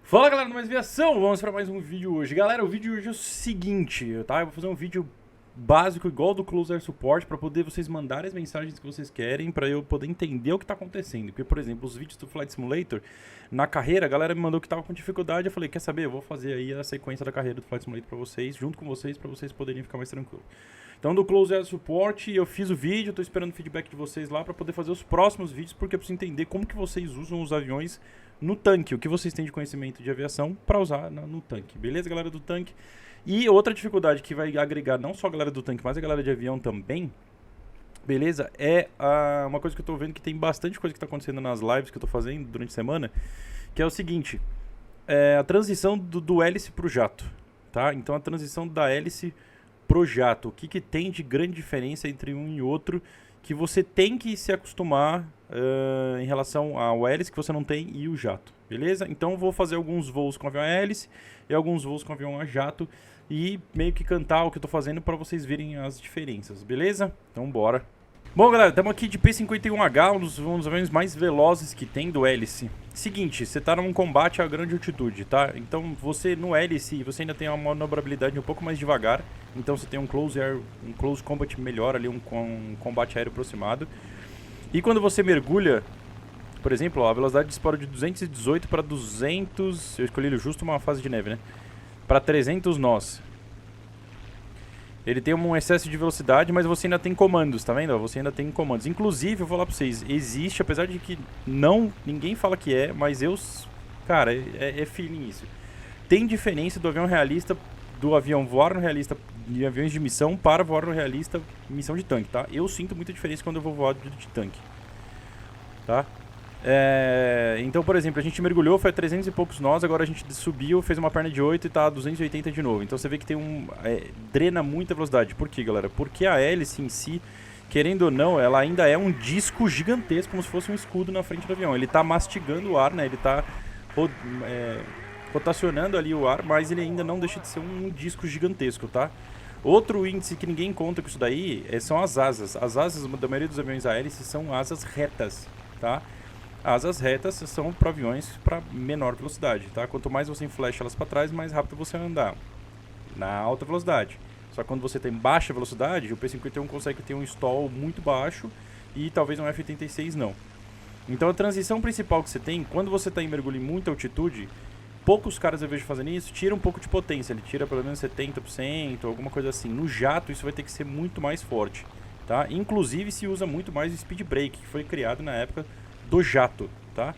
Fala galera do Mais Aviação, vamos para mais um vídeo hoje. Galera, o vídeo de hoje é o seguinte, tá? Eu vou fazer um vídeo básico igual do Close Air Support para poder vocês mandarem as mensagens que vocês querem para eu poder entender o que tá acontecendo. Porque, por exemplo, os vídeos do Flight Simulator, na carreira, a galera me mandou que tava com dificuldade. Eu falei, quer saber? Eu vou fazer aí a sequência da carreira do Flight Simulator para vocês, junto com vocês, para vocês poderem ficar mais tranquilos. Então, do Close Air Support, eu fiz o vídeo, tô esperando o feedback de vocês lá para poder fazer os próximos vídeos, porque eu preciso entender como que vocês usam os aviões no tanque, o que vocês têm de conhecimento de aviação para usar no tanque, beleza, galera do tanque? E outra dificuldade que vai agregar não só a galera do tanque, mas a galera de avião também, beleza, é uma coisa que eu tô vendo que tem bastante coisa que tá acontecendo nas lives que eu tô fazendo durante a semana, que é o seguinte, a transição do hélice pro jato, tá? Então a transição da hélice pro jato, o que que tem de grande diferença entre um e outro, que você tem que se acostumar em relação ao hélice que você não tem e o jato, beleza? Então eu vou fazer alguns voos com avião a hélice e alguns voos com avião a jato e meio que cantar o que eu tô fazendo para vocês verem as diferenças, beleza? Então bora! Bom galera, estamos aqui de P-51H, um dos aviões mais velozes que tem do hélice. Seguinte, você está num combate a grande altitude, tá? Então você no hélice, você ainda tem uma manobrabilidade um pouco mais devagar. Então você tem um close combat melhor ali, um combate aéreo aproximado. E quando você mergulha, por exemplo, ó, a velocidade de disparo de 218 para 200... Eu escolhi justo uma fase de neve, né? Para 300 nós. Ele tem um excesso de velocidade, mas você ainda tem comandos, tá vendo? Você ainda tem comandos. Inclusive, eu vou falar pra vocês, existe, apesar de que ninguém fala que é, mas cara, é feeling isso. Tem diferença do avião realista, do avião voar no realista de aviões de missão para voar no realista missão de tanque, tá? Eu sinto muita diferença quando eu vou voar de tanque, tá? Então, por exemplo, a gente mergulhou, foi a 300 e poucos nós, agora a gente subiu, fez uma perna de 8 e tá a 280 de novo. Então você vê que tem drena muita velocidade. Por quê, galera? Porque a hélice em si, querendo ou não, ela ainda é um disco gigantesco, como se fosse um escudo na frente do avião. Ele tá mastigando o ar, né? Ele tá rotacionando ali o ar, mas ele ainda não deixa de ser um disco gigantesco, tá? Outro índice que ninguém conta com isso daí são as asas. As asas da maioria dos aviões a hélice são asas retas, tá? Asas retas são para aviões para menor velocidade, tá? Quanto mais você enflecha elas para trás, mais rápido você vai andar na alta velocidade. Só que quando você tem baixa velocidade, o P-51 consegue ter um stall muito baixo e talvez um F-86 não. Então a transição principal que você tem, quando você está em mergulho em muita altitude, poucos caras eu vejo fazendo isso, tira um pouco de potência, ele tira pelo menos 70%, alguma coisa assim. No jato isso vai ter que ser muito mais forte, tá? Inclusive se usa muito mais o speed brake, que foi criado na época do jato, tá?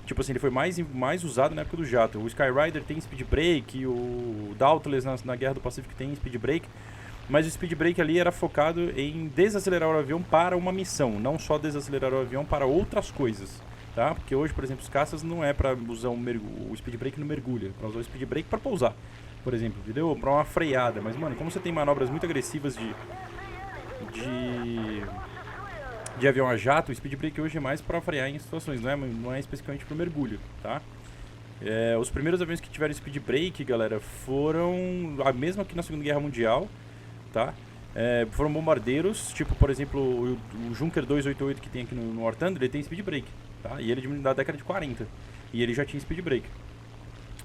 Tipo assim, ele foi mais usado na época do jato. O Skyrider tem speed brake, o Dauntless na Guerra do Pacífico tem speed brake, mas o speed brake ali era focado em desacelerar o avião para uma missão, não só desacelerar o avião para outras coisas, tá? Porque hoje, por exemplo, os caças não é para usar o speed brake no mergulho, é para usar o speed brake para pousar, por exemplo, entendeu? Para uma freada. Mas mano, como você tem manobras muito agressivas de avião a jato, o speed brake hoje é mais para frear em situações, não é especificamente para o mergulho, tá? Os primeiros aviões que tiveram speed brake, galera, foram a mesma que na Segunda Guerra Mundial, tá? Foram bombardeiros, tipo, por exemplo, o Junker 288 que tem aqui no War Thunder, ele tem speed brake, tá? E ele é da década de 40, e ele já tinha speed brake.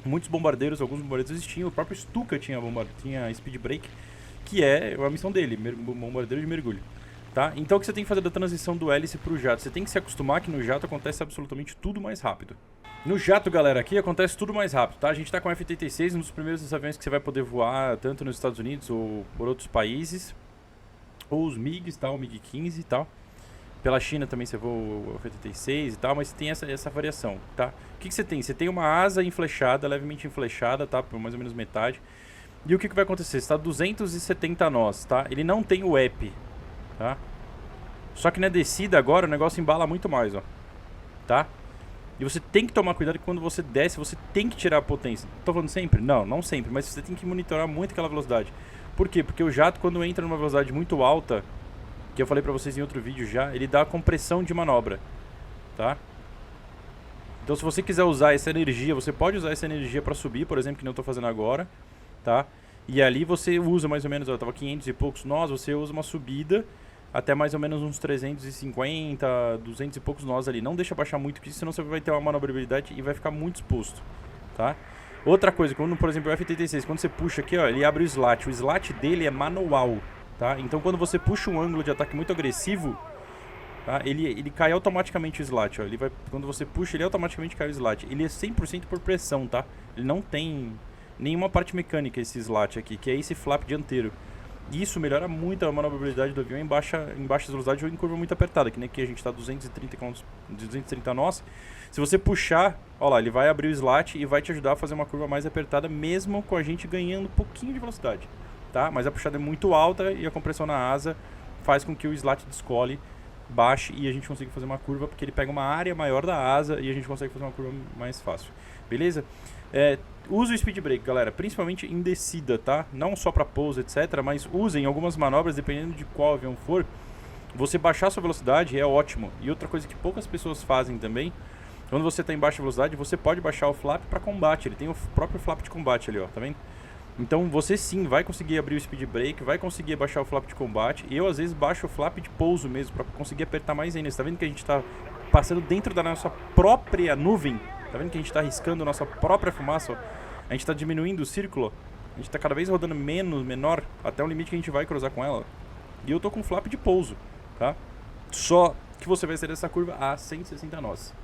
Muitos bombardeiros, alguns bombardeiros existiam, o próprio Stuka tinha speed brake, que é a missão dele, bombardeiro de mergulho. Tá? Então o que você tem que fazer da transição do hélice para o jato? Você tem que se acostumar que no jato acontece absolutamente tudo mais rápido. No jato, galera, aqui acontece tudo mais rápido, tá? A gente tá com o F-86, um dos primeiros aviões que você vai poder voar tanto nos Estados Unidos ou por outros países. Ou os MiGs, tá? O MiG-15 e tal. Pela China também você voa o F-86 e tal, mas tem essa variação, tá? O que você tem? Você tem uma asa enflechada, levemente enflechada, tá? Por mais ou menos metade. E o que vai acontecer? Você tá a 270 nós, tá? Ele não tem o EP, tá? Só que na descida agora o negócio embala muito mais, ó, tá? E você tem que tomar cuidado que quando você desce, você tem que tirar a potência. Tô falando sempre? Não, não sempre, mas você tem que monitorar muito aquela velocidade. Por quê? Porque o jato, quando entra numa velocidade muito alta, que eu falei pra vocês em outro vídeo já, ele dá compressão de manobra, tá? Então se você quiser usar essa energia, você pode usar essa energia pra subir, por exemplo, que nem eu tô fazendo agora, tá? E ali você usa mais ou menos, ó, tava 500 e poucos nós, você usa uma subida até mais ou menos uns 350, 200 e poucos nós ali. Não deixa baixar muito, porque senão você vai ter uma manobrabilidade e vai ficar muito exposto, tá? Outra coisa, quando, por exemplo, o F86, quando você puxa aqui, ó, ele abre o slat. O slat dele é manual, tá? Então quando você puxa um ângulo de ataque muito agressivo, tá? Ele cai automaticamente o slat, ó. Ele vai, quando você puxa, ele automaticamente cai o slat. Ele é 100% por pressão, tá? Ele não tem nenhuma parte mecânica esse slat aqui, que é esse flap dianteiro. Isso melhora muito a manobrabilidade do avião em baixa velocidade ou em curva muito apertada, que nem aqui a gente está 230 nós. Se você puxar, ó lá, ele vai abrir o slat e vai te ajudar a fazer uma curva mais apertada, mesmo com a gente ganhando um pouquinho de velocidade, tá? Mas a puxada é muito alta e a compressão na asa faz com que o slat descole, baixe e a gente consiga fazer uma curva, porque ele pega uma área maior da asa e a gente consegue fazer uma curva mais fácil, beleza? Use o speed brake, galera, principalmente em descida, tá? Não só para pouso, etc, mas usem algumas manobras, dependendo de qual avião for. Você baixar a sua velocidade é ótimo. E outra coisa que poucas pessoas fazem também, quando você está em baixa velocidade, você pode baixar o flap para combate. Ele tem o próprio flap de combate ali, ó, tá vendo? Então você sim vai conseguir abrir o speed brake, vai conseguir baixar o flap de combate. Eu às vezes baixo o flap de pouso mesmo, para conseguir apertar mais ainda. Você tá vendo que a gente está passando dentro da nossa própria nuvem? Tá vendo que a gente está riscando nossa própria fumaça, ó? A gente está diminuindo o círculo, a gente está cada vez rodando menor, até o limite que a gente vai cruzar com ela. E eu tô com flap de pouso, tá? Só que você vai sair dessa curva a 160 nós,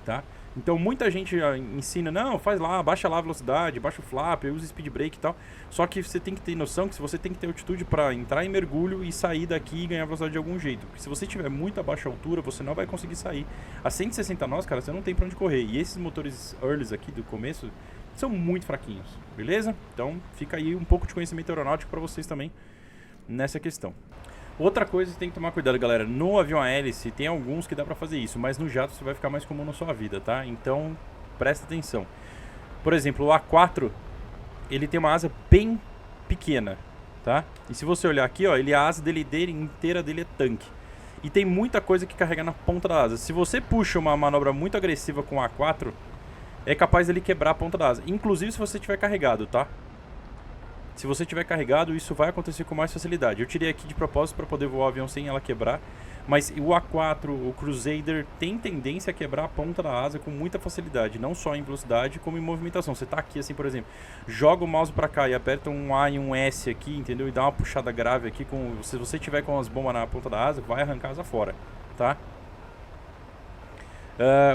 tá? Então muita gente ensina, não, faz lá, baixa lá a velocidade, baixa o flap, usa speed brake e tal. Só que você tem que ter noção que você tem que ter altitude para entrar em mergulho e sair daqui e ganhar velocidade de algum jeito. Porque se você tiver muito baixa altura, você não vai conseguir sair. A 160 nós, cara, você não tem pra onde correr. E esses motores earlys aqui do começo são muito fraquinhos, beleza? Então fica aí um pouco de conhecimento aeronáutico para vocês também nessa questão. Outra coisa que você tem que tomar cuidado, galera, no avião a hélice tem alguns que dá pra fazer isso, mas no jato você vai ficar mais comum na sua vida, tá? Então presta atenção. Por exemplo, o A4, ele tem uma asa bem pequena, tá? E se você olhar aqui, ó, a asa dele inteira dele é tanque. E tem muita coisa que carrega na ponta da asa. Se você puxa uma manobra muito agressiva com o A4, é capaz dele quebrar a ponta da asa. Inclusive se você tiver carregado, tá? Se você tiver carregado, isso vai acontecer com mais facilidade. Eu tirei aqui de propósito para poder voar o avião sem ela quebrar. Mas o A4, o Crusader, tem tendência a quebrar a ponta da asa com muita facilidade. Não só em velocidade, como em movimentação. Você tá aqui assim, por exemplo, joga o mouse para cá e aperta um A e um S aqui, entendeu? E dá uma puxada grave aqui. Se você tiver com as bombas na ponta da asa, vai arrancar a asa fora, tá?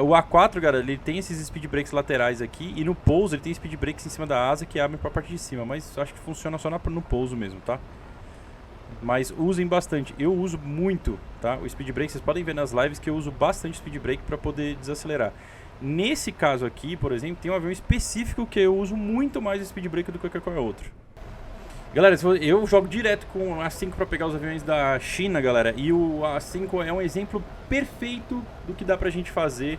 O A4, galera, ele tem esses speed brakes laterais aqui. E no pouso ele tem speed brakes em cima da asa que abrem para a parte de cima. Mas acho que funciona só no pouso mesmo, tá? Mas usem bastante. Eu uso muito, tá? O speed brake, vocês podem ver nas lives que eu uso bastante speed brake para poder desacelerar. Nesse caso aqui, por exemplo, tem um avião específico que eu uso muito mais speed brake do que qualquer outro. Galera, eu jogo direto com o A5 para pegar os aviões da China, galera. E o A5 é um exemplo perfeito do que dá pra gente fazer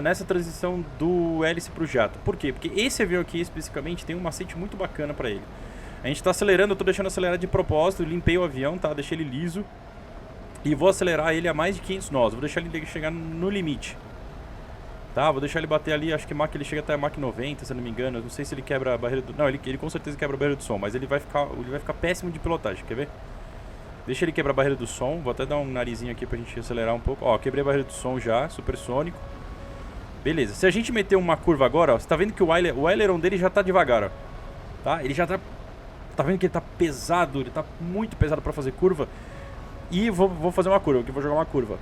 nessa transição do hélice pro jato. Por quê? Porque esse avião aqui especificamente tem um macete muito bacana pra ele. A gente tá acelerando, eu tô deixando acelerar de propósito, limpei o avião, tá? Deixei ele liso. E vou acelerar ele a mais de 500 nós, vou deixar ele chegar no limite. Tá, vou deixar ele bater ali, acho que ele chega até a Mach 90, se eu não me engano. Não sei se ele quebra a barreira do... Não, ele com certeza quebra a barreira do som, mas ele vai ficar péssimo de pilotagem, quer ver? Deixa ele quebrar a barreira do som, vou até dar um narizinho aqui pra gente acelerar um pouco. Ó, quebrei a barreira do som já, supersônico. Beleza, se a gente meter uma curva agora, ó, você tá vendo que o aileron dele já tá devagar, ó. Tá, ele já tá vendo que ele tá pesado, ele tá muito pesado pra fazer curva. E vou fazer uma curva, aqui vou jogar uma curva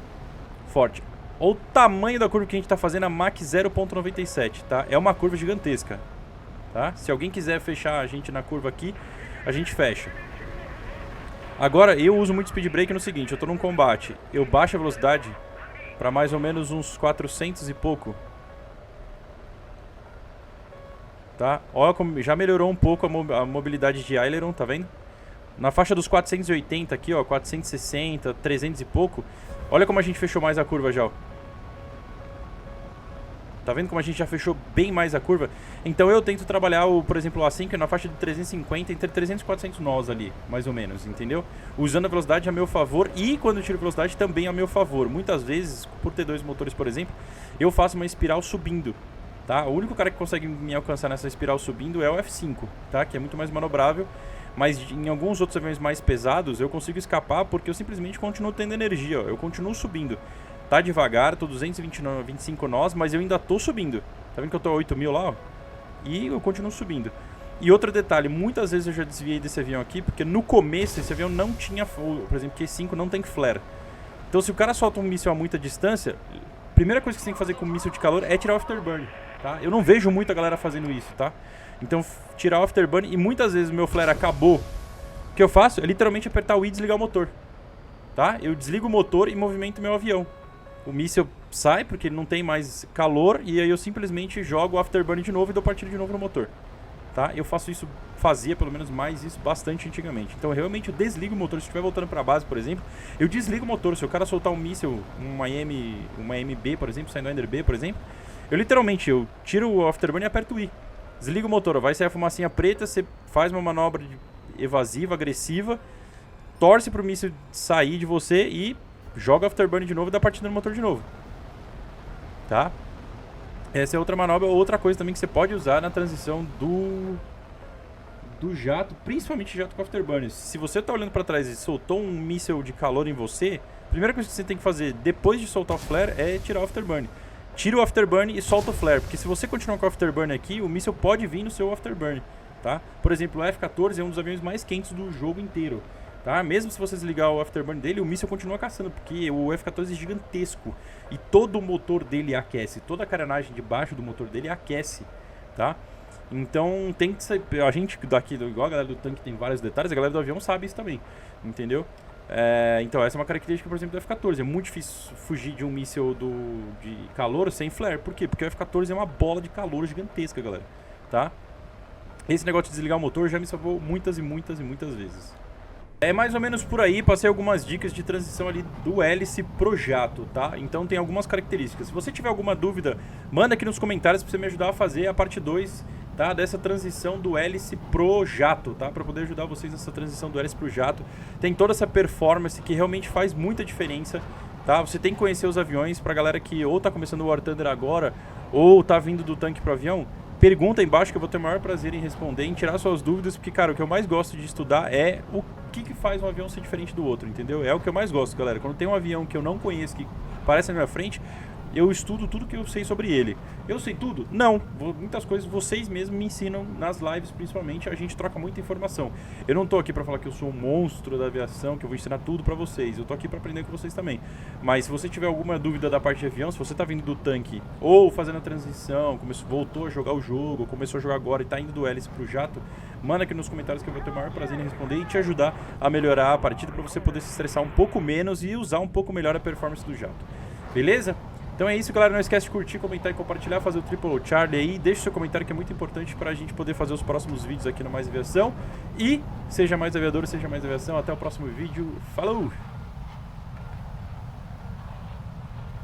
forte. Olha o tamanho da curva que a gente tá fazendo, a Mach 0.97, tá? É uma curva gigantesca, tá? Se alguém quiser fechar a gente na curva aqui, a gente fecha. Agora, eu uso muito speed brake no seguinte, eu tô num combate, eu baixo a velocidade pra mais ou menos uns 400 e pouco. Tá? Olha como já melhorou um pouco a mobilidade de aileron, tá vendo? Na faixa dos 480 aqui, ó, 460, 300 e pouco. Olha como a gente fechou mais a curva já, ó. Tá vendo como a gente já fechou bem mais a curva? Então eu tento trabalhar, por exemplo, o A5 na faixa de 350, entre 300 e 400 nós ali, mais ou menos, entendeu? Usando a velocidade a meu favor e quando eu tiro velocidade também a meu favor. Muitas vezes, por ter dois motores, por exemplo, eu faço uma espiral subindo, tá? O único cara que consegue me alcançar nessa espiral subindo é o F5, tá? Que é muito mais manobrável. Mas em alguns outros aviões mais pesados eu consigo escapar porque eu simplesmente continuo tendo energia, ó. Eu continuo subindo. Tá devagar, tô 225 nós, mas eu ainda tô subindo. Tá vendo que eu tô a 8.000 lá, ó? e eu continuo subindo. E outro detalhe, muitas vezes eu já desviei desse avião aqui, porque no começo esse avião não tinha, por exemplo, Q5 não tem flare. Então se o cara solta um míssil a muita distância, a primeira coisa que você tem que fazer com um míssil de calor é tirar o afterburn, tá? Eu não vejo muita galera fazendo isso, tá? Então tirar o afterburn, e muitas vezes o meu flare acabou. O que eu faço é literalmente apertar o I e desligar o motor, tá? Eu desligo o motor e movimento meu avião. O míssil sai porque ele não tem mais calor, e aí eu simplesmente jogo o afterburn de novo e dou partida de novo no motor. Tá? Eu faço isso, fazia pelo menos mais isso bastante antigamente. Então realmente eu desligo o motor. Se estiver voltando para a base, por exemplo, eu desligo o motor. Se o cara soltar um míssil, uma MB, por exemplo, saindo Ender B, por exemplo, eu literalmente tiro o afterburn e aperto o I. Desligo o motor, vai sair a fumacinha preta, você faz uma manobra evasiva, agressiva, torce para o míssil sair de você e joga o afterburn de novo e dá partida no motor de novo. Tá? Essa é outra manobra, outra coisa também que você pode usar na transição do jato, principalmente jato com afterburn. Se você está olhando para trás e soltou um míssil de calor em você, a primeira coisa que você tem que fazer depois de soltar o flare é tirar o afterburn. Tira o afterburn e solta o flare, porque se você continuar com o afterburn aqui, o míssil pode vir no seu afterburn, tá? Por exemplo, o F-14 é um dos aviões mais quentes do jogo inteiro. Tá? Mesmo se você desligar o afterburn dele, o míssil continua caçando, porque o F-14 é gigantesco e todo o motor dele aquece, toda a carenagem debaixo do motor dele aquece, tá? Então tem que ser, a gente daqui, igual a galera do tanque tem vários detalhes, a galera do avião sabe isso também, entendeu? Então essa é uma característica, por exemplo, do F-14, é muito difícil fugir de um míssil de calor sem flare. Por quê? Porque o F-14 é uma bola de calor gigantesca, galera, tá? Esse negócio de desligar o motor já me salvou muitas e muitas e muitas vezes. É mais ou menos por aí, passei algumas dicas de transição ali do hélice pro jato, tá? Então tem algumas características. Se você tiver alguma dúvida, manda aqui nos comentários pra você me ajudar a fazer a parte 2, tá? Dessa transição do hélice pro jato, tá? Pra poder ajudar vocês nessa transição do hélice pro jato. Tem toda essa performance que realmente faz muita diferença, tá? Você tem que conhecer os aviões. Pra galera que ou tá começando o War Thunder agora, ou tá vindo do tanque pro avião, pergunta aí embaixo que eu vou ter o maior prazer em responder, em tirar suas dúvidas, porque, cara, o que eu mais gosto de estudar é o que faz um avião ser diferente do outro, entendeu? É o que eu mais gosto, galera. Quando tem um avião que eu não conheço, que aparece na minha frente, eu estudo tudo que eu sei sobre ele. Eu sei tudo? Não. Muitas coisas vocês mesmos me ensinam nas lives, principalmente. A gente troca muita informação. Eu não tô aqui pra falar que eu sou um monstro da aviação, que eu vou ensinar tudo pra vocês. Eu tô aqui pra aprender com vocês também. Mas se você tiver alguma dúvida da parte de avião, se você tá vindo do tanque ou fazendo a transição, voltou a jogar o jogo, começou a jogar agora e tá indo do hélice pro jato, manda aqui nos comentários que eu vou ter o maior prazer em responder e te ajudar a melhorar a partida pra você poder se estressar um pouco menos e usar um pouco melhor a performance do jato. Beleza? Então é isso, galera. Não esquece de curtir, comentar e compartilhar, fazer o Triple Charlie aí. Deixe seu comentário que é muito importante pra gente poder fazer os próximos vídeos aqui no Mais Aviação. E seja mais aviador, seja mais aviação. Até o próximo vídeo. Falou!